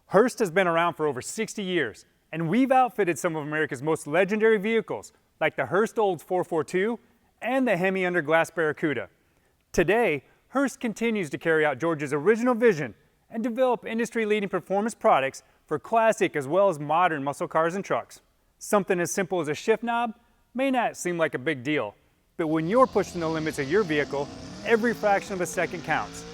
Hurst has been around for over 60 years, and we've outfitted some of America's most legendary vehicles, like the Hurst Olds 442 and the Hemi Under Glass Barracuda. Today, Hurst continues to carry out George's original vision and develop industry-leading performance products for classic as well as modern muscle cars and trucks. Something as simple as a shift knob may not seem like a big deal, but when you're pushing the limits of your vehicle, every fraction of a second counts.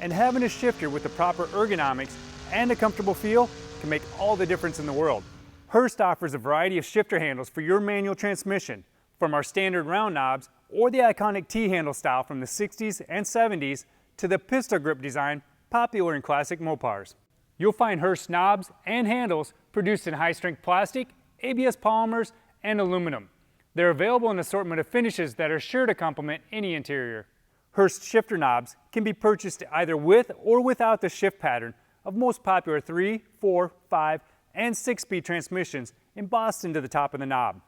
And having a shifter with the proper ergonomics and a comfortable feel can make all the difference in the world. Hurst offers a variety of shifter handles for your manual transmission, from our standard round knobs or the iconic T-handle style from the 60s and 70s to the pistol grip design popular in classic Mopars. You'll find Hurst knobs and handles produced in high-strength plastic, ABS polymers, and aluminum. They're available in an assortment of finishes that are sure to complement any interior. Hurst shifter knobs can be purchased either with or without the shift pattern of most popular 3, 4, 5, and 6-speed transmissions embossed into the top of the knob.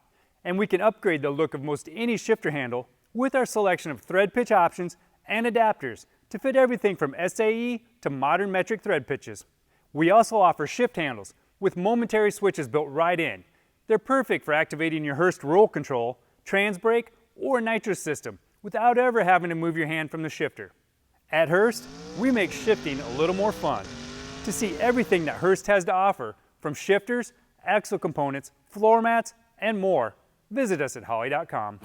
And we can upgrade the look of most any shifter handle with our selection of thread pitch options and adapters to fit everything from SAE to modern metric thread pitches. We also offer shift handles with momentary switches built right in. They're perfect for activating your Hurst roll control, trans brake, or nitrous system without ever having to move your hand from the shifter. At Hurst, we make shifting a little more fun. To see everything that Hurst has to offer, from shifters, axle components, floor mats, and more, visit us at Holley.com.